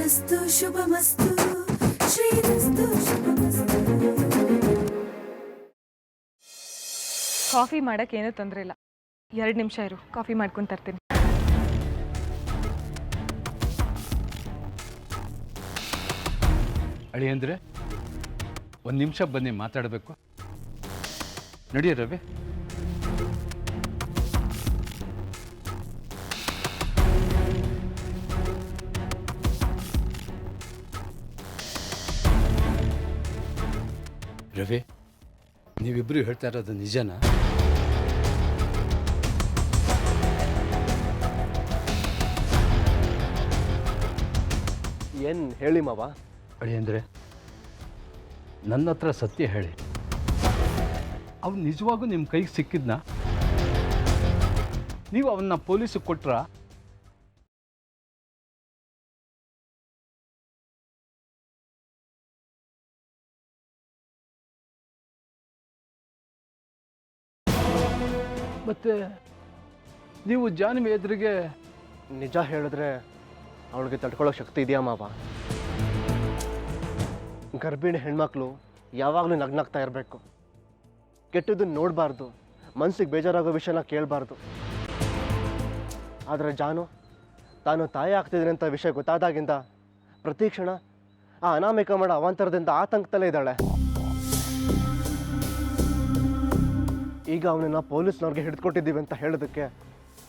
ಶ್ರೀರಸ್ತು ಶುಭಮಸ್ತು ಶ್ರೀರಸ್ತು ಶುಭಮಸ್ತು. Coffee ಮಾಡಕ್ಕೆ ಏನೂ ತೊಂದರೆ ಇಲ್ಲ. 2 ನಿಮಿಷ ಇರು, ಕಾಫಿ ಮಾಡ್ಕೊಂಡು ತರ್ತೀನಿ. ಅಳಿ ಅಂದರೆ 1 ನಿಮಿಷ ಬನ್ನಿ ಮಾತಾಡಬೇಕು. ನಡಿಯ ರವಿ. ರವಿ, ನೀವಿಬ್ರು ಹೇಳ್ತಾ ಇರೋದು ನಿಜನಾ? ಏನು ಹೇಳಿ ಮಾವ? ಅಳಿ ಅಂದರೆ ನನ್ನ ಹತ್ರ ಸತ್ಯ ಹೇಳಿ, ಅವ್ನು ನಿಜವಾಗೂ ನಿಮ್ಮ ಕೈಗೆ ಸಿಕ್ಕಿದ್ನ? ನೀವು ಅವನ್ನ ಪೊಲೀಸಿಗೆ ಕೊಟ್ರಾ? ಮತ್ತೆ ನೀವು ಜಾನ್ವಿ ಎದುರಿಗೆ ನಿಜ ಹೇಳಿದ್ರೆ ಅವಳಿಗೆ ತಡ್ಕೊಳ್ಳೋ ಶಕ್ತಿ ಇದೆಯಾ ಮಾವ? ಗರ್ಭಿಣಿ ಹೆಣ್ಮಕ್ಳು ಯಾವಾಗಲೂ ನಗ್ನಾಗ್ತಾ ಇರಬೇಕು, ಕೆಟ್ಟದ್ದನ್ನು ನೋಡಬಾರ್ದು, ಮನಸ್ಸಿಗೆ ಬೇಜಾರಾಗೋ ವಿಷಯನ ಕೇಳಬಾರ್ದು. ಆದರೆ ಜಾನು ತಾನು ತಾಯಿ ಆಗ್ತಿದ್ದೀನಿ ಅಂತ ವಿಷಯ ಗೊತ್ತಾದಾಗಿಂದ ಪ್ರತಿ ಕ್ಷಣ ಆ ಅನಾಮಿಕ ಮಾಡೋ ಅವಾಂತರದಿಂದ ಆತಂಕದಲ್ಲೇ ಇದ್ದಾಳೆ. ಈಗ ಅವನನ್ನು ಪೊಲೀಸ್ನವ್ರಿಗೆ ಹಿಡಿದುಕೊಟ್ಟಿದ್ದೀವಿ ಅಂತ ಹೇಳೋದಕ್ಕೆ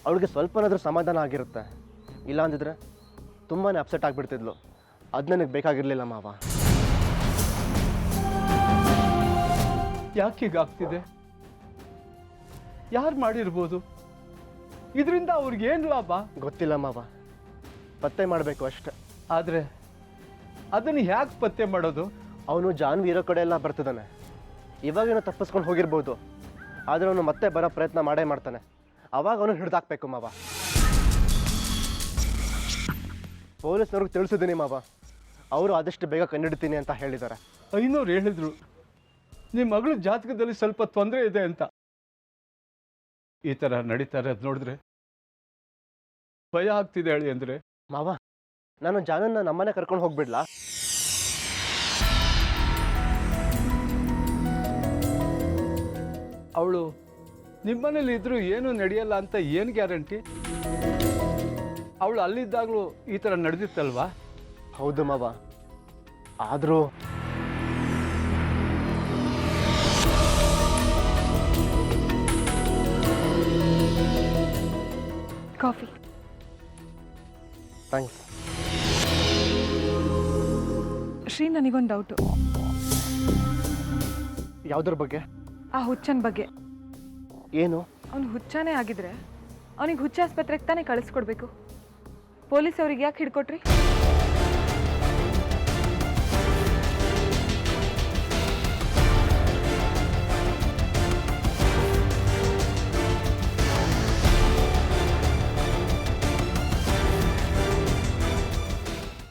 ಅವಳಿಗೆ ಸ್ವಲ್ಪನಾದರೂ ಸಮಾಧಾನ ಆಗಿರುತ್ತೆ. ಇಲ್ಲ ಅಂದಿದ್ರೆ ತುಂಬಾ ಅಪ್ಸೆಟ್ ಆಗಿಬಿಡ್ತಿದ್ಲು. ಅದು ನನಗೆ ಬೇಕಾಗಿರಲಿಲ್ಲ ಮಾವ. ಯಾಕೆ ಹೀಗಾಗ್ತಿದೆ? ಯಾರು ಮಾಡಿರ್ಬೋದು? ಇದರಿಂದ ಅವ್ರಿಗೆ ಏನು ಲಾಭ? ಗೊತ್ತಿಲ್ಲ ಮಾವ, ಪತ್ತೆ ಮಾಡಬೇಕು ಅಷ್ಟೆ. ಆದರೆ ಅದನ್ನು ಹೇಗೆ ಪತ್ತೆ ಮಾಡೋದು? ಅವನು ಜಾನ್ವಿ ಇರೋ ಕಡೆ ಎಲ್ಲ ಬರ್ತಿದ್ದಾನೆ. ಇವಾಗೇನೋ ತಪ್ಪಿಸ್ಕೊಂಡು ಹೋಗಿರ್ಬೋದು, ಆದರೆ ಅವನು ಮತ್ತೆ ಬರೋ ಪ್ರಯತ್ನ ಮಾಡೇ ಮಾಡ್ತಾನೆ. ಅವಾಗ ಅವನು ಹಿಡ್ದಾಕ್ಬೇಕು ಮಾವ. ಪೊಲೀಸ್ನವ್ರಿಗೆ ತಿಳಿಸಿದ್ದೀನಿ ಮಾವ, ಅವರು ಆದಷ್ಟು ಬೇಗ ಕಂಡುಹಿಡ್ತೀನಿ ಅಂತ ಹೇಳಿದ್ದಾರೆ. 500 ಹೇಳಿದ್ರು ನಿಮ್ಮ ಮಗಳು ಜಾತಕದಲ್ಲಿ ಸ್ವಲ್ಪ ತೊಂದರೆ ಇದೆ ಅಂತ. ಈ ಥರ ನಡೀತಾರೆ ಅದು ನೋಡಿದ್ರೆ ಭಯ ಆಗ್ತಿದೆ ಹೇಳಿ. ಅಂದರೆ ಮಾವ, ನಾನು ಜಾನನ್ನ ನಮ್ಮನೆ ಕರ್ಕೊಂಡು ಹೋಗ್ಬಿಡ್ಲಾ? ಅವಳು ನಿಮ್ಮನೇಲಿ ಇದ್ರೂ ಏನೂ ನಡೆಯಲ್ಲ ಅಂತ ಏನು ಗ್ಯಾರಂಟಿ? ಅವಳು ಅಲ್ಲಿದ್ದಾಗಲೂ ಈ ಥರ ನಡೆದಿತ್ತಲ್ವಾ? ಹೌದು ಮಾವ, ಆದರೂ ಕಾಫಿ. ಥ್ಯಾಂಕ್ಸ್. ಶ್ರೀ, ನನಗೊಂದು ಡೌಟು. ಯಾವುದ್ರ ಬಗ್ಗೆ? ಆ ಹುಚ್ಚನ ಬಗ್ಗೆ. ಏನು? ಅವ್ನು ಹುಚ್ಚಾನೇ ಆಗಿದ್ರೆ ಅವನಿಗೆ ಹುಚ್ಚ ಆಸ್ಪತ್ರೆಗೆ ತಾನೇ ಕಳಿಸ್ಕೊಡ್ಬೇಕು. ಪೊಲೀಸ್ ಅವ್ರಿಗೆ ಯಾಕೆ ಹಿಡ್ಕೊಟ್ರಿ?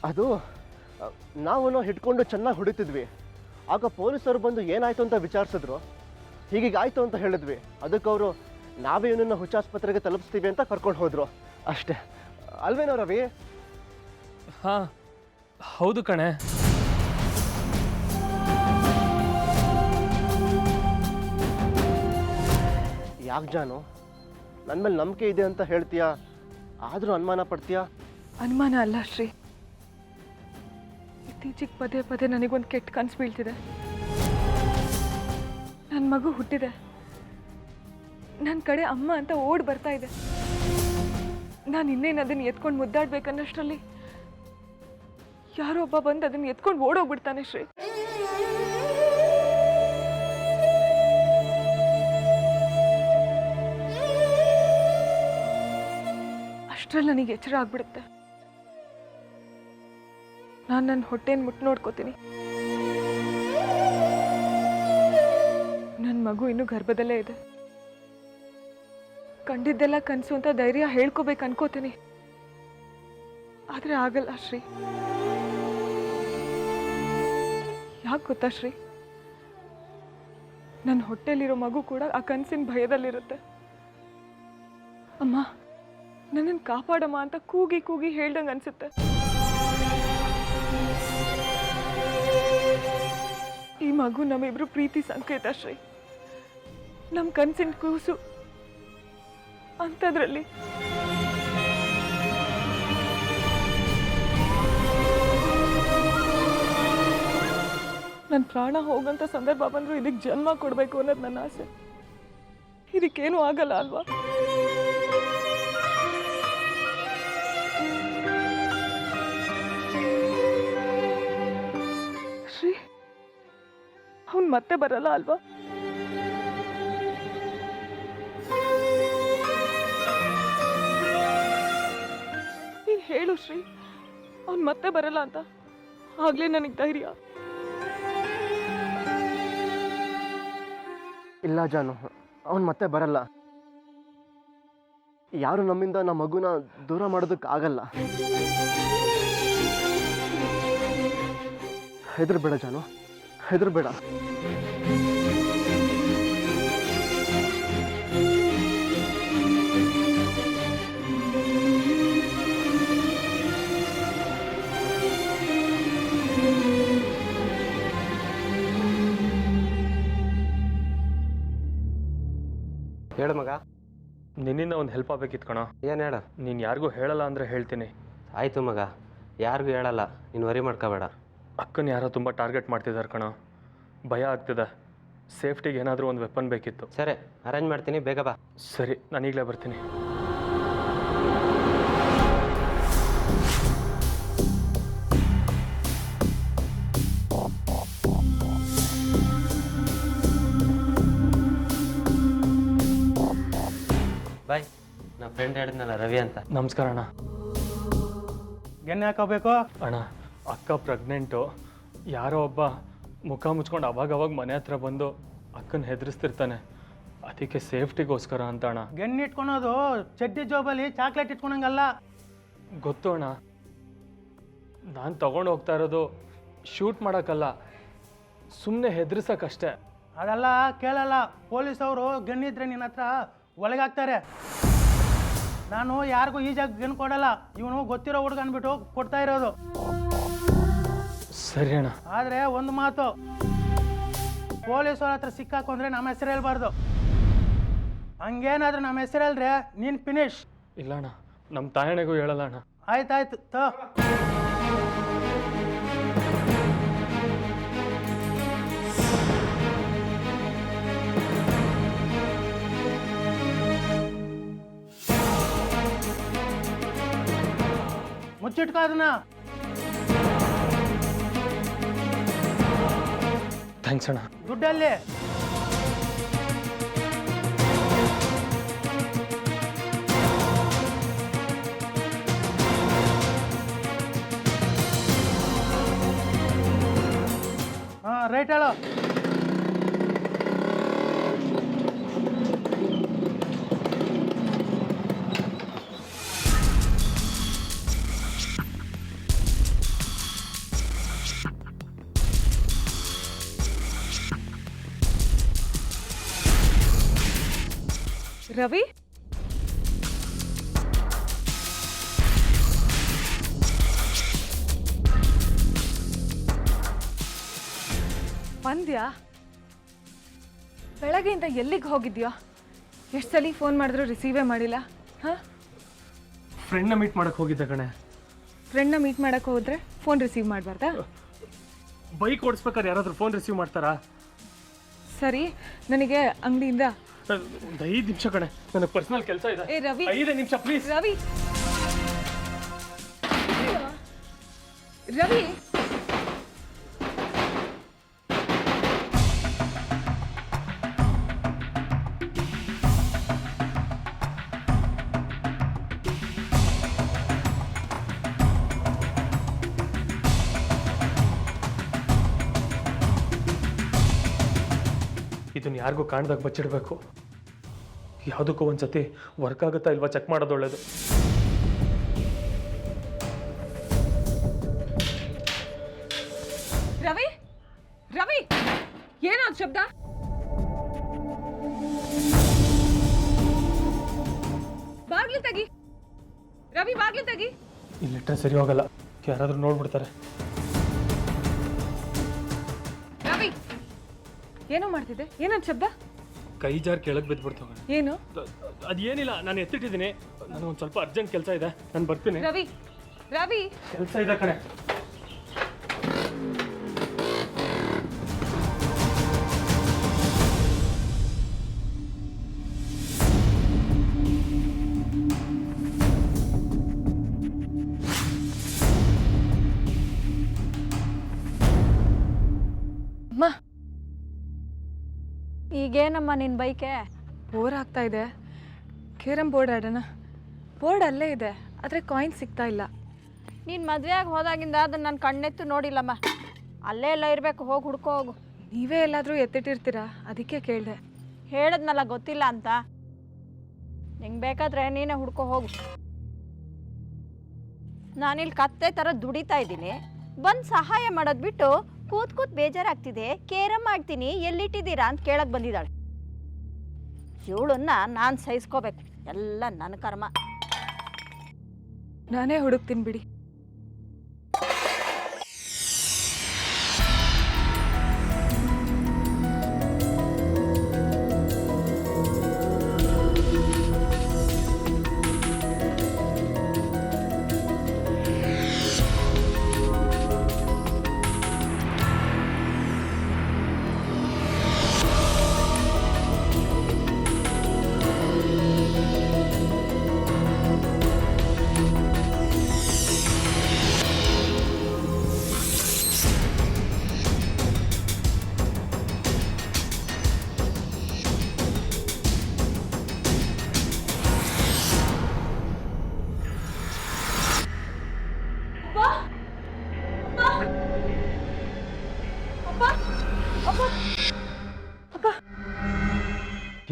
ಅದು ನಾವು ಹಿಡ್ಕೊಂಡು ಚೆನ್ನಾಗಿ ಹೊಡಿತಿದ್ವಿ. ಆಗ ಪೊಲೀಸರು ಬಂದು ಏನಾಯ್ತು ಅಂತ ವಿಚಾರಿಸಿದ್ರು. ಹೀಗೀಗಾಯ್ತು ಅಂತ ಹೇಳಿದ್ವಿ. ಅದಕ್ಕೆ ಅವರು ನಾವೇ ಇವನನ್ನು ಹುಚ್ಚಾಸ್ಪತ್ರೆಗೆ ತಲುಪಿಸ್ತೀವಿ ಅಂತ ಕರ್ಕೊಂಡು ಹೋದ್ರು ಅಷ್ಟೇ. ಅಲ್ವೇನೋ ರವಿ? ಹಾಂ ಹೌದು ಕಣೆ. ಯಾಕೆ ಜಾನು, ನನ್ನ ಮೇಲೆ ನಂಬಿಕೆ ಇದೆ ಅಂತ ಹೇಳ್ತೀಯಾ, ಆದರೂ ಅನುಮಾನ ಪಡ್ತೀಯಾ? ಅನುಮಾನ ಅಲ್ಲ ಶ್ರೀ, ಇತ್ತೀಚೆಗೆ ಪದೇ ಪದೇ ನನಗೊಂದು ಕೆಟ್ಟ ಕನಸು ಬೀಳ್ತಿದೆ. ನನ್ನ ಮಗು ಹುಟ್ಟಿದೆ, ನನ್ನ ಕಡೆ ಅಮ್ಮ ಅಂತ ಓಡ್ ಬರ್ತಾ ಇದೆ. ನಾನು ಇನ್ನೇನು ಅದನ್ನು ಎತ್ಕೊಂಡು ಮುದ್ದಾಡ್ಬೇಕನ್ನಷ್ಟರಲ್ಲಿ ಯಾರೋ ಒಬ್ಬ ಬಂದು ಅದನ್ನು ಎತ್ಕೊಂಡು ಓಡೋಗ್ಬಿಡ್ತಾನೆ ಶ್ರೀ. ಅಷ್ಟರಲ್ಲಿ ನನಗೆ ಎಚ್ಚರ ಆಗ್ಬಿಡುತ್ತೆ. ನಾನು ನನ್ನ ಹೊಟ್ಟೆನ ಮುಟ್ಟು ನೋಡ್ಕೋತೀನಿ. ನನ್ನ ಮಗು ಇನ್ನೂ ಗರ್ಭದಲ್ಲೇ ಇದೆ. ಕಂಡಿದ್ದೆಲ್ಲ ಕನಸು ಅಂತ ಧೈರ್ಯ ಹೇಳ್ಕೋಬೇಕು ಅನ್ಕೋತೀನಿ, ಆದರೆ ಆಗಲ್ಲ ಶ್ರೀ. ಯಾಕೆ ಗೊತ್ತಾ ಶ್ರೀ, ನನ್ನ ಹೊಟ್ಟೆಲಿರೋ ಮಗು ಕೂಡ ಆ ಕನಸಿನ ಭಯದಲ್ಲಿರುತ್ತೆ. ಅಮ್ಮ, ನನ್ನನ್ನು ಕಾಪಾಡಮ್ಮ ಅಂತ ಕೂಗಿ ಕೂಗಿ ಹೇಳ್ದಂಗೆ ಅನ್ಸುತ್ತೆ. ಮಗು ನಮ್ಮಿಬ್ರು ಪ್ರೀತಿ ಸಂಕೇತ ಶ್ರೀ, ನಮ್ಮ ಕನ್ಸಿನ ಕೂಸು. ಅಂಥದ್ರಲ್ಲಿ ನನ್ನ ಪ್ರಾಣ ಹೋಗಂತ ಸಂದರ್ಭ ಬಂದರೂ ಇದಕ್ಕೆ ಜನ್ಮ ಕೊಡಬೇಕು ಅನ್ನೋದು ನನ್ನ ಆಸೆ. ಇದಕ್ಕೇನು ಆಗಲ್ಲ ಅಲ್ವಾ? ಶ್ರೀ, ಅವನು ಮತ್ತೆ ಬರಲ್ಲ ಅಲ್ವಾ? ನೀನು ಹೇಳು ಶ್ರೀ, ಅವನು ಮತ್ತೆ ಬರಲ್ಲ ಅಂತ. ಆಗ್ಲೇ ನನಗೆ ಧೈರ್ಯ. ಇಲ್ಲ ಜಾನು, ಅವನು ಮತ್ತೆ ಬರಲ್ಲ. ಯಾರು ನಮ್ಮಿಂದ ನಮ್ಮ ಮಗುನ ದೂರ ಮಾಡೋದಕ್ಕಾಗಲ್ಲ. ಹೆದರ್ಬೇಡ ಜಾನು, ಹೆದರ್ಬೇಡ. ಹೇಳು ಮಗ. ನಿನ್ನಿಂದ ಒಂದು ಹೆಲ್ಪ್ ಆಗಬೇಕಿತ್ತು ಕಣ. ಏನು ಹೇಳು. ನೀನು ಯಾರಿಗೂ ಹೇಳಲ್ಲ ಅಂದರೆ ಹೇಳ್ತೀನಿ. ಆಯಿತು ಮಗ, ಯಾರಿಗೂ ಹೇಳಲ್ಲ, ನೀನು ವರಿ ಮಾಡ್ಕೋಬೇಡ. ಅಕ್ಕನ ಯಾರೋ ತುಂಬ ಟಾರ್ಗೆಟ್ ಮಾಡ್ತಿದ್ದಾರೆ ಕಣ, ಭಯ ಆಗ್ತಿದೆ. ಸೇಫ್ಟಿಗೆ ಏನಾದರೂ ಒಂದು ವೆಪನ್ ಬೇಕಿತ್ತು. ಸರಿ, ಅರೇಂಜ್ ಮಾಡ್ತೀನಿ, ಬೇಗ ಬಾ. ಸರಿ, ನಾನು ಈಗಲೇ ಬರ್ತೀನಿ. ಬಾಯ್. ನಮ್ಮ ಫ್ರೆಂಡ್ ಹೇಳಿದ್ನಲ್ಲ, ರವಿ ಅಂತ. ನಮಸ್ಕಾರ ಅಣ್ಣ. ಗೆನ್ನೆ ಹಾಕೋಬೇಕು ಅಣ್ಣ, ಅಕ್ಕ ಪ್ರೆಗ್ನೆಂಟು. ಯಾರೋ ಒಬ್ಬ ಮುಖ ಮುಚ್ಕೊಂಡು ಅವಾಗ ಮನೆ ಹತ್ರ ಬಂದು ಅಕ್ಕನ ಹೆದರಿಸ್ತಿರ್ತಾನೆ. ಅದಕ್ಕೆ ಸೇಫ್ಟಿಗೋಸ್ಕರ ಅಂತ ಅಣ್ಣ. ಗೆನ್ನೆ ಇಟ್ಕೊಳೋದು ಚಡ್ಡಿ ಜೋಬಲ್ಲಿ ಚಾಕ್ಲೇಟ್ ಇಟ್ಕೊಳಂಗಲ್ಲ. ಗೊತ್ತು ಅಣ್ಣ, ನಾನು ತಗೊಂಡು ಹೋಗ್ತಾ ಇರೋದು ಶೂಟ್ ಮಾಡೋಕ್ಕಲ್ಲ, ಸುಮ್ಮನೆ ಹೆದರ್ಸಕ್ಕಷ್ಟೇ. ಅದೆಲ್ಲ ಕೇಳಲ್ಲ. ಪೊಲೀಸ್ ಅವರು ಗೆನ್ನಿದ್ರೆ ನಿನ್ನ ಹತ್ರ ಒಳಗಾಗ್ತಾರೆ. ನಾನು ಯಾರಿಗೂ ಈಜಾಗಿ ಗೆನ್ ಕೊಡಲ್ಲ. ಇವನು ಗೊತ್ತಿರೋ ಹುಡುಗ ಅಂದ್ಬಿಟ್ಟು ಕೊಡ್ತಾ ಇರೋದು. ಸರಿ ಅಣ್ಣ. ಆದರೆ ಒಂದು ಮಾತು, ಪೊಲೀಸವ್ರ ಹತ್ರ ಸಿಕ್ಕಾಕೊಂಡ್ರೆ ನಮ್ಮ ಹೆಸರು ಹೇಳ್ಬಾರ್ದು. ಹಂಗೇನಾದ್ರೂ ನಮ್ಮ ಹೆಸರು ಹೇಳ್ರೆ ನೀನು ಫಿನಿಶ್. ಇಲ್ಲ ಅಣ್ಣ, ನಮ್ಮ ತಾಯಣೆಗೂ ಹೇಳಲ್ಲ ಅಣ್ಣ. ಆಯ್ತಾಯ್ತು ತೋ. ಮುಚ್ಚಿಟ್ಕೋ ಅದನ್ನ. ಥ್ಯಾಂಕ್ಸ್ ಅಣ್ಣ. ದುಡ್ಡಲ್ಲಿ ಹಾಂ, ರೈಟ್ ಹೇಳು. ರವಿ, ಬಂದ್ಯಾ? ಬೆಳಗ್ಗೆಯಿಂದ ಎಲ್ಲಿಗೆ ಹೋಗಿದ್ಯಾ? ಎಷ್ಟು ಸಲ ಫೋನ್ ಮಾಡಿದ್ರು ರಿಸೀವೇ ಮಾಡಿಲ್ಲ. ಹಾಂ, ಫ್ರೆಂಡ್ನ ಮೀಟ್ ಮಾಡಕ್ಕೆ ಹೋಗಿದ್ದೆ ಕಣೆ. ಫ್ರೆಂಡ್ನ ಮೀಟ್ ಮಾಡೋಕ್ಕೆ ಹೋದ್ರೆ ಫೋನ್ ರಿಸೀವ್ ಮಾಡಬಾರ್ದಾ? ಬೈಕ್ ಓಡಿಸ್ಬೇಕಾದ್ರೆ ಯಾರಾದರೂ ಫೋನ್ ರಿಸೀವ್ ಮಾಡ್ತಾರಾ? ಸರಿ, ನನಗೆ ಅಂಗಡಿಯಿಂದ ಒಂದು 5 ನಿಮಿಷ ಕಣೆ, ನನಗೆ ಪರ್ಸನಲ್ ಕೆಲಸ ಇದೆ. ಏ ರವಿ, 5 ನಿಮಿಷ ಪ್ಲೀಸ್. ರವಿ, ರವಿ, ಇದನ್ನ ಯಾರಿಗೂ ಕಾಣ್ದಾಗ ಬಚ್ಚಿಡಬೇಕು. ಯಾವುದಕ್ಕೂ ಒಂದ್ಸತಿ ವರ್ಕ್ ಆಗುತ್ತಾ ಇಲ್ವಾ ಚೆಕ್ ಮಾಡೋದು ಒಳ್ಳೇದು. ರವಿ, ರವಿ, ಏನೋ ಅದು ಶಬ್ದ? ಬಾಗ್ಲು ತೆಗಿ ರವಿ, ಬಾಗ್ಲು ತೆಗಿ. ಇಲ್ಲಿಟ್ರೆ ಸರಿ ಹೋಗಲ್ಲ, ಯಾರಾದರೂ ನೋಡ್ಬಿಡ್ತಾರೆ. ರವಿ, ಏನೋ ಮಾಡ್ತಿದ್ದೆ? ಏನೋ ಶಬ್ದ? ಕೈ ಜಾರ್ ಕೆಳಗೆ ಬಿದ್ದುಬಿಡ್ತು ಕಣೆ. ಏನು? ಅದೇನಿಲ್ಲ, ನಾನು ಎತ್ತಿಟ್ಟಿದ್ದೀನಿ. ನನಗೆ ಒಂದು ಸ್ವಲ್ಪ ಅರ್ಜೆಂಟ್ ಕೆಲಸ ಇದೆ, ನಾನು ಬರ್ತೀನಿ. ರವಿ, ರವಿ, ಕೆಲಸ ಇದೆ ಕಣೆ. ಅಮ್ಮ, ಈಗೇನಮ್ಮ ನಿನ್ನ ಬೈಕೆ? ಬೋರ್ ಆಗ್ತಾ ಇದೆ. ಕೇರಮ್ ಬೋರ್ಡ್ ಆಡೋಣ. ಬೋರ್ಡ್ ಅಲ್ಲೇ ಇದೆ, ಆದರೆ ಕಾಯಿನ್ ಸಿಗ್ತಾ ಇಲ್ಲ. ನೀನು ಮದುವೆಯಾಗಿ ಹೋದಾಗಿಂದ ಅದನ್ನು ನಾನು ಕಣ್ಣೆತ್ತು ನೋಡಿಲ್ಲಮ್ಮ. ಅಲ್ಲೇ ಎಲ್ಲ ಇರಬೇಕು, ಹೋಗಿ ಹುಡ್ಕೋ ಹೋಗು. ನೀವೇ ಎಲ್ಲಾದರೂ ಎತ್ತಿಟ್ಟಿರ್ತೀರಾ, ಅದಕ್ಕೆ ಕೇಳಿದೆ. ಹೇಳದ್ನಲ್ಲ ಗೊತ್ತಿಲ್ಲ ಅಂತ. ನಿಂಗೆ ಬೇಕಾದ್ರೆ ನೀನೇ ಹುಡ್ಕೋ ಹೋಗು. ನಾನಿಲ್ಲಿ ಕತ್ತೆ ಥರ ದುಡಿತಾ ಇದ್ದೀನಿ, ಬಂದು ಸಹಾಯ ಮಾಡೋದು ಬಿಟ್ಟು ಕೂತ್ ಬೇಜಾರಾಗ್ತಿದೆ, ಕೇರಮ್ ಮಾಡ್ತೀನಿ, ಎಲ್ಲಿಟ್ಟಿದ್ದೀರಾ ಅಂತ ಕೇಳಕ್ಕೆ ಬಂದಿದ್ದಾಳೆ. ಇವಳನ್ನ ನಾನು ಸಹಿಸ್ಕೋಬೇಕು, ಎಲ್ಲ ನನ್ನ ಕರ್ಮ. ನಾನೇ ಹುಡುಕ್ತೀನಿ ಬಿಡಿ.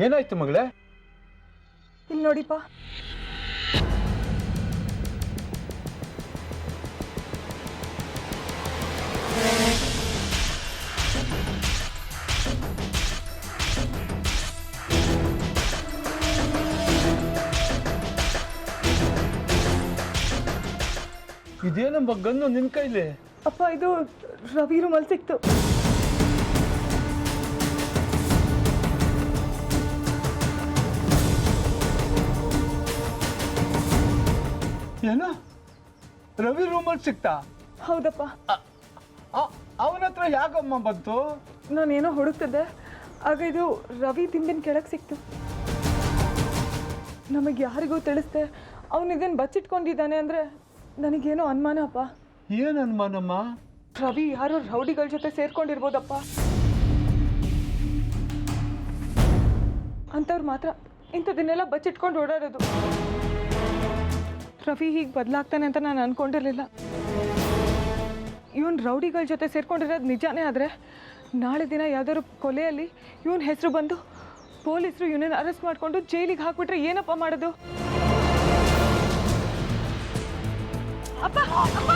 ಏನಾಯ್ತು ಮಗಳೇ? ಇಲ್ಲಿ ನೋಡಿಪ್ಪ. ಇದೇನಮ್ಮ ಗನ್ನು ನಿನ್ ಕೈಲಿ? ಅಪ್ಪ, ಇದು ರವಿ ರೂಮಲ್ಲಿ ಸಿಕ್ತು. ಏನ? ರವಿ ರೂಮಲ್ಲಿ ಸಿಕ್ತಾ? ಹೌದಪ್ಪ. ಅವನ ಹತ್ರ ಯಾಕಮ್ಮ ಬಂತು? ನಾನೇನೋ ಹುಡುಕ್ತಿದ್ದೆ, ಆಗ ಇದು ರವಿ ದಿಂಬಿನ ಕೆಳಗೆ ಸಿಕ್ತು. ನಮಗೆ ಯಾರಿಗೂ ತಿಳಿಸ್ದೆ ಅವನು ಇದನ್ನು ಬಚ್ಚಿಟ್ಕೊಂಡಿದ್ದಾನೆ ಅಂದರೆ ನನಗೇನೋ ಅನುಮಾನ ಅಪ್ಪ. ಏನು ಅನುಮಾನಮ್ಮ? ರವಿ ಯಾರೋ ರೌಡಿಗಳ ಜೊತೆ ಸೇರ್ಕೊಂಡಿರ್ಬೋದಪ್ಪ. ಅಂಥವ್ರು ಮಾತ್ರ ಇಂಥದನ್ನೆಲ್ಲ ಬಚ್ಚಿಟ್ಕೊಂಡು ಓಡಾಡೋದು. ರವಿ ಹೀಗೆ ಬದಲಾಗ್ತಾನೆ ಅಂತ ನಾನು ಅಂದ್ಕೊಂಡಿರಲಿಲ್ಲ. ಇವನು ರೌಡಿಗಳ ಜೊತೆ ಸೇರ್ಕೊಂಡಿರೋದು ನಿಜಾನೇ ಆದರೆ ನಾಳೆ ದಿನ ಯಾವ್ದಾದ್ರು ಕೊಲೆಯಲ್ಲಿ ಇವನ ಹೆಸರು ಬಂದು ಪೊಲೀಸರು ಇವನನ್ನು ಅರೆಸ್ಟ್ ಮಾಡಿಕೊಂಡು ಜೈಲಿಗೆ ಹಾಕ್ಬಿಟ್ರೆ ಏನಪ್ಪ ಮಾಡೋದು? ಅಪ್ಪ, ಅಪ್ಪ!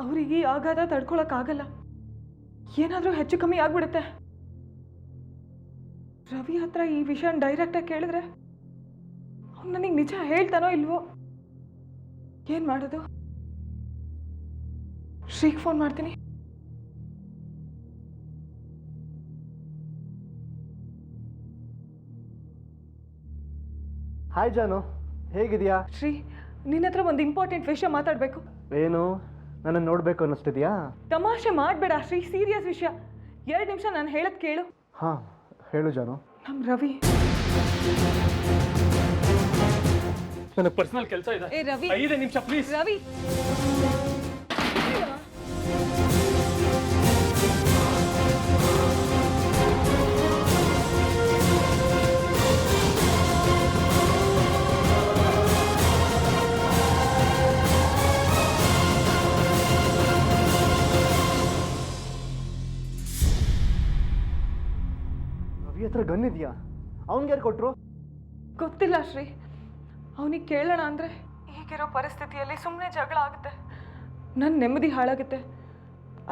ಅವರಿಗೆ ಈ ಆಘಾತ ತಡ್ಕೊಳಕ್ಕಾಗಲ್ಲ. ಏನಾದರೂ ಹೆಚ್ಚು ಕಮ್ಮಿ ಆಗ್ಬಿಡುತ್ತೆ. ರವಿ ಹತ್ರ ಈ ವಿಷಯ ಡೈರೆಕ್ಟಾಗಿ ಕೇಳಿದ್ರೆ ಅವ್ನು ನನಗೆ ನಿಜ ಹೇಳ್ತಾನೋ ಇಲ್ವೋ? ಏನು ಮಾಡೋದು? ಶ್ರೀಗೆ ಫೋನ್ ಮಾಡ್ತೀನಿ. ಹಾಯ್ ಜಾನು, ಹೇಗಿದೆಯಾ? ಶ್ರೀ, ನಿನ್ನ ಹತ್ರ ಒಂದು ಇಂಪಾರ್ಟೆಂಟ್ ವಿಷಯ ಮಾತಾಡಬೇಕು. ಏನು, ನನ್ನನ್ನು ನೋಡಬೇಕು ಅನ್ನಿಸ್ತಿದ್ಯಾ? ತಮಾಷೆ ಮಾಡಬೇಡ ಶ್ರೀ, ಸೀರಿಯಸ್ ವಿಷಯ. 2 ನಿಮಿಷ ನಾನು ಹೇಳೋದು ಕೇಳು. ಹಾಂ, ಹೇಳು ಜಾನು. ನಮ್ಮ ರವಿ. ನನಗೆ ಪರ್ಸನಲ್ ಕೆಲಸ ಇದೆ. ಏ ರವಿ, 5 ನಿಮಿಷ ಪ್ಲೀಸ್. ರವಿ, ಗನ್ ಇದೆಯಾ? ಅವ್ನಿಗೆ ಯಾರು ಕೊಟ್ಟರು? ಗೊತ್ತಿಲ್ಲ ಶ್ರೀ. ಅವನಿಗೆ ಕೇಳೋಣ ಅಂದರೆ ಈಗಿರೋ ಪರಿಸ್ಥಿತಿಯಲ್ಲಿ ಸುಮ್ಮನೆ ಜಗಳ ಆಗುತ್ತೆ, ನನ್ನ ನೆಮ್ಮದಿ ಹಾಳಾಗುತ್ತೆ,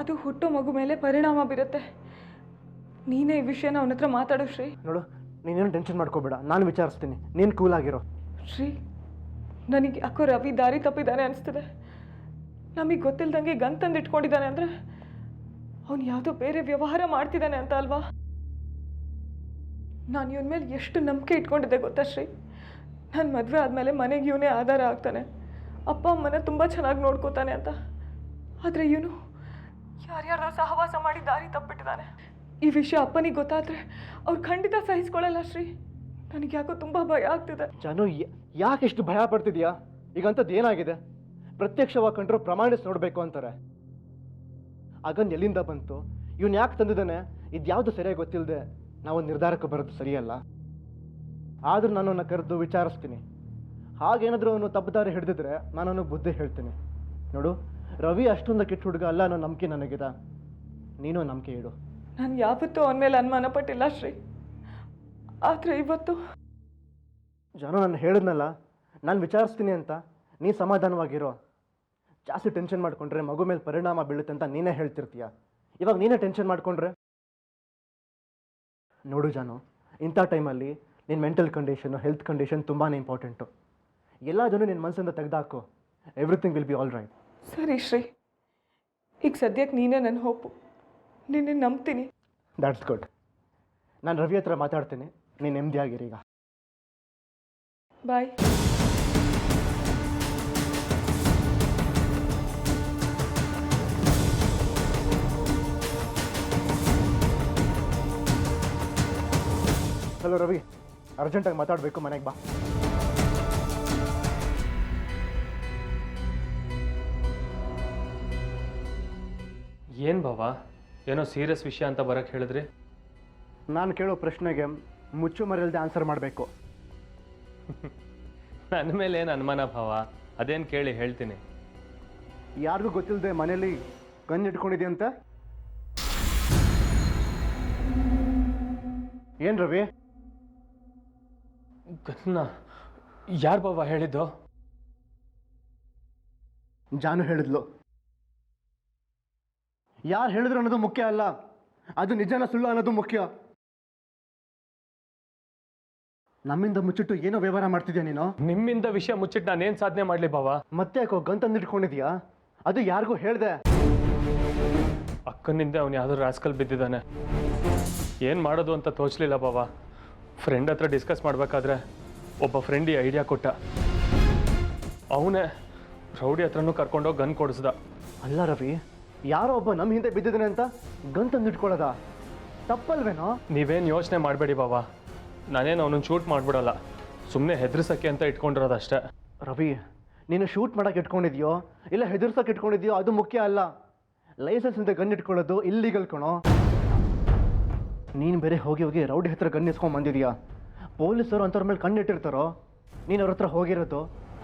ಅದು ಹುಟ್ಟೋ ಮಗು ಮೇಲೆ ಪರಿಣಾಮ ಬೀರುತ್ತೆ. ನೀನೇ ಈ ವಿಷಯನ ಅವನ ಹತ್ರ ಮಾತಾಡೋ ಶ್ರೀ. ನೋಡು, ನೀನೇನು ಟೆನ್ಷನ್ ಮಾಡ್ಕೋಬೇಡ, ನಾನು ವಿಚಾರಿಸ್ತೀನಿ, ನೀನು ಕೂಲ್ ಆಗಿರೋ. ಶ್ರೀ, ನನಗೆ ಯಾಕೋ ರವಿ ದಾರಿ ತಪ್ಪಿದ್ದಾನೆ ಅನಿಸ್ತಿದೆ. ನಮಗೆ ಗೊತ್ತಿಲ್ದಂಗೆ ಗನ್ ತಂದು ಇಟ್ಕೊಂಡಿದ್ದಾನೆ ಅಂದರೆ ಅವನು ಯಾವುದೋ ಬೇರೆ ವ್ಯವಹಾರ ಮಾಡ್ತಿದ್ದಾನೆ ಅಂತ ಅಲ್ವಾ? ನಾನು ಇವನ ಮೇಲೆ ಎಷ್ಟು ನಂಬಿಕೆ ಇಟ್ಕೊಂಡಿದ್ದೆ ಗೊತ್ತಾ ಶ್ರೀ? ನನ್ನ ಮದುವೆ ಆದಮೇಲೆ ಮನೆಗೆ ಇವನೇ ಆಧಾರ ಆಗ್ತಾನೆ, ಅಪ್ಪ ಅಮ್ಮನ ತುಂಬ ಚೆನ್ನಾಗಿ ನೋಡ್ಕೋತಾನೆ ಅಂತ. ಆದರೆ ಇವನು ಯಾರ್ಯಾರೋ ಸಹವಾಸ ಮಾಡಿ ದಾರಿ ತಪ್ಪಿಟ್ಟಿದ್ದಾನೆ. ಈ ವಿಷಯ ಅಪ್ಪನಿಗೆ ಗೊತ್ತಾದರೆ ಅವ್ರು ಖಂಡಿತ ಸಹಿಸ್ಕೊಳ್ಳಲ್ಲ ಶ್ರೀ. ನನಗೆ ಯಾಕೋ ತುಂಬ ಭಯ ಆಗ್ತಿದೆ. ಜಾನು, ಯಾಕೆ ಇಷ್ಟು ಭಯ ಪಡ್ತಿದ್ಯಾ? ಈಗಂಥದ್ದು ಏನಾಗಿದೆ? ಪ್ರತ್ಯಕ್ಷವಾಗಿ ಕಂಡ್ರು ಪ್ರಮಾಣಿಸಿ ನೋಡಬೇಕು ಅಂತಾರೆ. ಆಗನ್ ಎಲ್ಲಿಂದ ಬಂತು, ಇವನು ಯಾಕೆ ತಂದಿದ್ದಾನೆ, ಇದ್ಯಾವುದು ಸರಿಯಾಗಿ ಗೊತ್ತಿಲ್ಲದೆ ನಾವೊಂದು ನಿರ್ಧಾರಕ್ಕೆ ಬರೋದು ಸರಿಯಲ್ಲ. ಆದರೂ ನಾನು ಅವನ್ನ ಕರೆದು ವಿಚಾರಿಸ್ತೀನಿ. ಹಾಗೇನಾದರೂ ಅವನು ತಪ್ಪುದಾರಿ ಹಿಡಿದಿದ್ರೆ ನಾನು ಅವನಿಗೆ ಬುದ್ಧಿ ಹೇಳ್ತೀನಿ. ನೋಡು, ರವಿ ಅಷ್ಟೊಂದು ಕೆಟ್ಟ ಹುಡುಗ ಅಲ್ಲ ಅನ್ನೋ ನಂಬಿಕೆ ನನಗಿದೆ. ನೀನು ನಂಬಿಕೆ ಇಡು. ನಾನು ಯಾವತ್ತೂ ಅವನ ಮೇಲೆ ಅನುಮಾನ ಪಟ್ಟಿಲ್ಲ ಶ್ರೀ. ಆದರೆ ಇವತ್ತು ಜಾನು, ನಾನು ಹೇಳಿದ್ನಲ್ಲ, ನಾನು ವಿಚಾರಿಸ್ತೀನಿ ಅಂತ. ನೀ ಸಮಾಧಾನವಾಗಿರೋ. ಜಾಸ್ತಿ ಟೆನ್ಷನ್ ಮಾಡ್ಕೊಂಡ್ರೆ ಮಗು ಮೇಲೆ ಪರಿಣಾಮ ಬೀಳುತ್ತೆ ಅಂತ ನೀನೇ ಹೇಳ್ತಿರ್ತೀಯ. ಇವಾಗ ನೀನೇ ಟೆನ್ಷನ್ ಮಾಡ್ಕೊಂಡ್ರೆ. ನೋಡು ಜಾನು, ಇಂಥ ಟೈಮಲ್ಲಿ ನಿನ್ನ ಮೆಂಟಲ್ ಕಂಡೀಷನು, ಹೆಲ್ತ್ ಕಂಡೀಷನ್ ತುಂಬಾ ಇಂಪಾರ್ಟೆಂಟು. ಎಲ್ಲದನ್ನು ನಿನ್ನ ಮನಸ್ಸಿಂದ ತೆಗೆದಾಕು. Everything will be all right. ಸರಿ ಶ್ರೀ, ಈಗ ಸದ್ಯಕ್ಕೆ ನೀನೇ ನನ್ನ ಹೋಪು. ನಿನ್ನೆ ನಂಬ್ತೀನಿ. That's good. ನಾನು ರವಿ ಹತ್ರ ಮಾತಾಡ್ತೀನಿ, ನೀನು ನೆಮ್ಮದಿಯಾಗಿರಿ ಈಗ. ಬಾಯ್. ಹಲೋ ರವಿ, ಅರ್ಜೆಂಟಾಗಿ ಮಾತಾಡಬೇಕು, ಮನೆಗೆ ಬಾ. ಏನು ಬಾವಾ, ಏನೋ ಸೀರಿಯಸ್ ವಿಷಯ ಅಂತ ಬರೋಕ್ಕೆ ಹೇಳಿದ್ರಿ? ನಾನು ಕೇಳೋ ಪ್ರಶ್ನೆಗೆ ಮುಚ್ಚು ಮರೆಯಲ್ದೆ ಆನ್ಸರ್ ಮಾಡಬೇಕು. ನನ್ನ ಮೇಲೆ ಏನು ಅನುಮಾನ ಭಾವ? ಅದೇನು ಕೇಳಿ ಹೇಳ್ತೀನಿ. ಯಾರಿಗೂ ಗೊತ್ತಿಲ್ಲದೆ ಮನೇಲಿ ಗನ್ ಇಟ್ಕೊಂಡಿದ್ಯಂತ? ಏನು ರವಿ? ಗನ್ನ ಯಾರು ಬಾವ ಹೇಳಿದ್ದು? ಜಾನು ಹೇಳಿದ್ಲು. ಯಾರು ಹೇಳಿದ್ರು ಅನ್ನೋದು ಮುಖ್ಯ ಅಲ್ಲ, ಅದು ನಿಜನ ಸುಳ್ಳು ಅನ್ನೋದು ಮುಖ್ಯ. ನಮ್ಮಿಂದ ಮುಚ್ಚಿಟ್ಟು ಏನೋ ವ್ಯವಹಾರ ಮಾಡ್ತಿದ್ಯಾ ನೀನು? ನಿಮ್ಮಿಂದ ವಿಷಯ ಮುಚ್ಚಿಟ್ಟು ನಾನೇನು ಸಾಧನೆ ಮಾಡಲಿ ಬಾವ? ಮತ್ತೆ ಯಾಕೋ ಗನ್ ತಂದಿಟ್ಕೊಂಡಿದ್ಯಾ? ಅದು ಯಾರಿಗೂ ಹೇಳ್ದೆ? ಅಕ್ಕನಿಂದ ಅವನು ಯಾವುದೋ ರಾಸ್ಕಲ್ ಬಿದ್ದಿದ್ದಾನೆ. ಏನು ಮಾಡೋದು ಅಂತ ತೋಚಲಿಲ್ಲ ಬಾವ. ಫ್ರೆಂಡ್ ಹತ್ರ ಡಿಸ್ಕಸ್ ಮಾಡಬೇಕಾದ್ರೆ ಒಬ್ಬ ಫ್ರೆಂಡ್ ಈ ಐಡಿಯಾ ಕೊಟ್ಟ. ಅವನೇ ರೌಡಿ ಹತ್ರನೂ ಕರ್ಕೊಂಡೋಗಿ ಗನ್ ಕೊಡಿಸ್ದ. ಅಲ್ಲ ರವಿ, ಯಾರೋ ಒಬ್ಬ ನಮ್ಮ ಹಿಂದೆ ಬಿದ್ದಿದ್ದಾನೆ ಅಂತ ಗನ್ ತಂದಿಟ್ಕೊಳ್ಳೋದ? ತಪ್ಪಲ್ವೇನೋ? ನೀವೇನು ಯೋಚನೆ ಮಾಡಬೇಡಿ ಬಾವ, ನಾನೇನು ಅವನನ್ನು ಶೂಟ್ ಮಾಡಿಬಿಡಲ್ಲ, ಸುಮ್ಮನೆ ಹೆದರ್ಸಕ್ಕೆ ಅಂತ ಇಟ್ಕೊಂಡಿರೋದಷ್ಟೇ. ರವಿ, ನೀನು ಶೂಟ್ ಮಾಡೋಕೆ ಇಟ್ಕೊಂಡಿದ್ಯೋ ಇಲ್ಲ ಹೆದರ್ಸೋಕೆ ಇಟ್ಕೊಂಡಿದ್ಯೋ ಅದು ಮುಖ್ಯ ಅಲ್ಲ. ಲೈಸೆನ್ಸ್ ಇಂದ ಗನ್ ಇಟ್ಕೊಳ್ಳೋದು ಇಲ್ಲೀಗಲ್ ಕಣೋ. ನೀನು ಬೇರೆ ಹೋಗಿ ಹೋಗಿ ರೌಡಿ ಹತ್ರ ಗನ್ ಇಸ್ಕೊಂಡು ಬಂದಿದ್ಯಾ. ಪೊಲೀಸರು ಅಂಥವ್ರ ಮೇಲೆ ಕಣ್ಣಿಟ್ಟಿರ್ತಾರೋ. ನೀನು ಅವ್ರ ಹತ್ರ ಹೋಗಿರೋದು,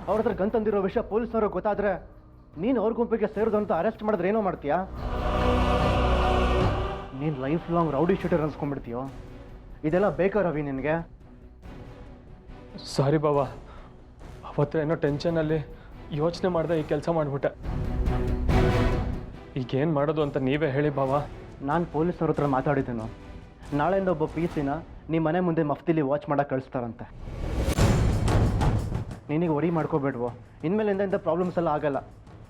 ಅವ್ರ ಹತ್ರ ಗನ್ ತಂದಿರೋ ವಿಷಯ ಪೊಲೀಸವ್ರಿಗೆ ಗೊತ್ತಾದರೆ ನೀನು ಅವ್ರ ಗುಂಪಿಗೆ ಸೇರಿದು ಅಂತ ಅರೆಸ್ಟ್ ಮಾಡಿದ್ರೆ ಏನೋ ಮಾಡ್ತೀಯಾ? ನೀನು ಲೈಫ್ ಲಾಂಗ್ ರೌಡಿ ಶೂಟರ್ ಅನ್ಸ್ಕೊಂಡ್ಬಿಡ್ತೀಯೋ? ಇದೆಲ್ಲ ಬೇಕಾ ರವಿ ನಿನಗೆ? ಸಾರಿ ಬಾವ, ಅವತ್ತು ಏನೋ ಟೆನ್ಷನಲ್ಲಿ ಯೋಚನೆ ಮಾಡಿದೆ ಈ ಕೆಲಸ ಮಾಡಿಬಿಟ್ಟೆ. ಈಗೇನು ಮಾಡೋದು ಅಂತ ನೀವೇ ಹೇಳಿ ಬಾವ. ನಾನು ಪೊಲೀಸವ್ರ ಹತ್ರ ಮಾತಾಡಿದ್ದೇನು. ನಾಳೆಯಿಂದ ಒಬ್ಬ PC-ನ ನಿಮ್ಮ ಮನೆ ಮುಂದೆ ಮಫ್ತಿಲಿ ವಾಚ್ ಮಾಡೋಕೆ ಕಳಿಸ್ತಾರಂತೆ. ನಿನಗೆ ವರಿ ಮಾಡ್ಕೋಬೇಡ್ವೋ, ಇನ್ಮೇಲಿಂದ ಇಂಥ ಪ್ರಾಬ್ಲಮ್ಸ್ ಎಲ್ಲ ಆಗಲ್ಲ.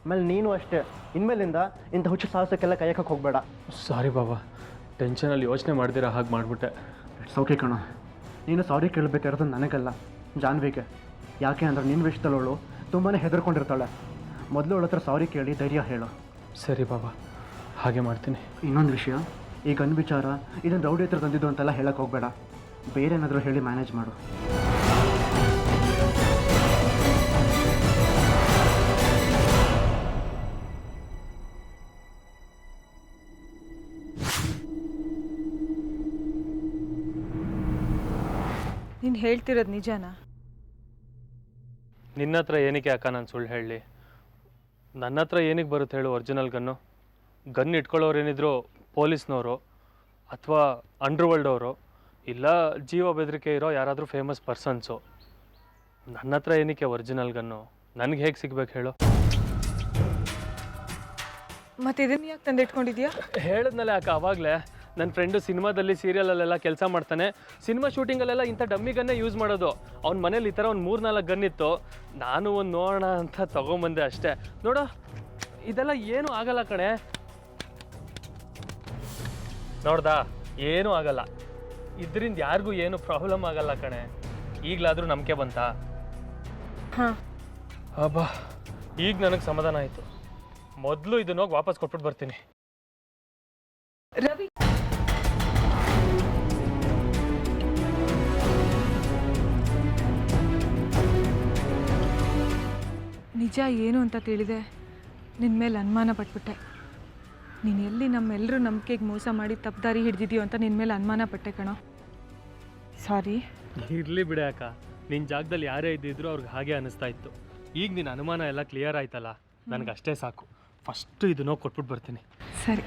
ಆಮೇಲೆ ನೀನು ಅಷ್ಟೇ, ಇನ್ಮೇಲಿಂದ ಇಂಥ ಹುಚ್ಚು ಸಾಹಸಕ್ಕೆಲ್ಲ ಕೈಯಕ್ಕೆ ಹೋಗಬೇಡ. ಸಾರಿ ಬಾವ, ಟೆನ್ಷನಲ್ಲಿ ಯೋಚನೆ ಮಾಡ್ದಿರ ಹಾಗೆ ಮಾಡಿಬಿಟ್ಟೆ. ಇಟ್ಸ್ ಓಕೆ ಕಣೋ. ನೀನು ಸಾರಿ ಕೇಳಬೇಕಾಗಿರೋದು ನನಗಲ್ಲ, ಜಾನ್ವಿಗೆ. ಯಾಕೆ ಅಂದರೆ ನಿನ್ನ ವಿಷಯದಲ್ಲವಳು ತುಂಬಾ ಹೆದರ್ಕೊಂಡಿರ್ತಾಳೆ. ಮೊದಲು ಅವಳ ಹತ್ರ ಸಾರಿ ಕೇಳಿ ಧೈರ್ಯ ಹೇಳು. ಸರಿ ಬಾಬಾ, ಹಾಗೆ ಮಾಡ್ತೀನಿ. ಇನ್ನೊಂದು ವಿಷಯ, ಈ ಗನ್ ವಿಚಾರ ಇದನ್ನು ರೌಡಿ ಹತ್ರ ತಂದಿದ್ದು ಅಂತೆಲ್ಲ ಹೇಳಕ್ಕೆ ಹೋಗಬೇಡ. ಬೇರೆ ಏನಾದರೂ ಹೇಳಿ ಮ್ಯಾನೇಜ್ ಮಾಡು. ನೀನು ಹೇಳ್ತಿರೋದು ನಿಜನಾ? ನಿನ್ನ ಹತ್ರ ಏನಕ್ಕೆ ಅಕ್ಕ ನಾನು ಸುಳ್ಳು ಹೇಳಲಿ? ನನ್ನ ಹತ್ರ ಏನಕ್ಕೆ ಬರುತ್ತೆ ಹೇಳು ಒರಿಜಿನಲ್ ಗನ್ನು? ಗನ್ ಇಟ್ಕೊಳ್ಳೋರು ಏನಿದ್ರು ಪೊಲೀಸ್ನವರು ಅಥವಾ ಅಂಡರ್ವರ್ಲ್ಡ್ ಅವರು, ಇಲ್ಲ ಜೀವ ಬೆದರಿಕೆ ಇರೋ ಯಾರಾದರೂ ಫೇಮಸ್ ಪರ್ಸನ್ಸು. ನನ್ನ ಹತ್ರ ಏನಕ್ಕೆ ಒರಿಜಿನಲ್ ಗನ್ನು? ನನಗೆ ಹೇಗೆ ಸಿಗ್ಬೇಕು ಹೇಳು? ಮತ್ತೆ ಇದನ್ನ ಯಾಕೆ ತಂದು ಇಟ್ಕೊಂಡಿದ್ಯಾ? ಹೇಳಿದ್ನಲ್ಲ ಯಾಕೆ ಆವಾಗಲೇ, ನನ್ನ ಫ್ರೆಂಡು ಸಿನಿಮಾದಲ್ಲಿ ಸೀರಿಯಲಲ್ಲೆಲ್ಲ ಕೆಲಸ ಮಾಡ್ತಾನೆ. ಸಿನಿಮಾ ಶೂಟಿಂಗಲ್ಲೆಲ್ಲ ಇಂಥ ಡಮ್ಮಿ ಗನ್ನೇ ಯೂಸ್ ಮಾಡೋದು. ಅವ್ನ ಮನೇಲಿ ಈ ಥರ ಒಂದು 3-4 ಗನ್ ಇತ್ತು. ನಾನು ಒಂದು ನೋಡೋಣ ಅಂತ ತೊಗೊಂಬಂದೆ ಅಷ್ಟೇ. ನೋಡು, ಇದೆಲ್ಲ ಏನೂ ಆಗಲ್ಲ ಕಣೆ. ನೋಡ್ದಾ, ಏನೂ ಆಗಲ್ಲ. ಇದರಿಂದ ಯಾರಿಗೂ ಏನು ಪ್ರಾಬ್ಲಮ್ ಆಗಲ್ಲ ಕಣೆ. ಈಗಲಾದರೂ ನಂಬಿಕೆ ಬಂತಾ? ಹಾಂ. ಅಬ್ಬಾ, ಈಗ ನನಗೆ ಸಮಾಧಾನ ಆಯಿತು. ಮೊದಲು ಇದನ್ನ ಹೋಗಿ ವಾಪಸ್ ಕೊಟ್ಬಿಟ್ಟು ಬರ್ತೀನಿ. ರವಿ, ನಿಜ ಏನು ಅಂತ ತಿಳಿದೆ ನಿನ್ನ ಮೇಲೆ ಅನುಮಾನ ಪಟ್ಬಿಟ್ಟೆ. ನೀನು ಎಲ್ಲಿ ನಮ್ಮೆಲ್ಲರೂ ನಂಬಿಕೆಗೆ ಮೋಸ ಮಾಡಿ ತಪ್ಪದಾರಿ ಹಿಡ್ದಿದೀಯೋ ಅಂತ ನಿನ್ನ ಮೇಲೆ ಅನುಮಾನ ಪಟ್ಟೆ ಕಣೋ. ಸಾರಿ. ಇರಲಿ ಬಿಡೆ ಅಕ್ಕ, ನಿನ್ನ ಜಾಗದಲ್ಲಿ ಯಾರೇ ಇದ್ದಿದ್ರು ಅವ್ರಿಗೆ ಹಾಗೆ ಅನ್ನಿಸ್ತಾ ಇತ್ತು. ಈಗ ನಿನ್ನ ಅನುಮಾನ ಎಲ್ಲ ಕ್ಲಿಯರ್ ಆಯ್ತಲ್ಲ, ನನಗಷ್ಟೇ ಸಾಕು. ಫಸ್ಟು ಇದನ್ನೋ ಕೊಟ್ಬಿಟ್ಟು ಬರ್ತೀನಿ. ಸರಿ.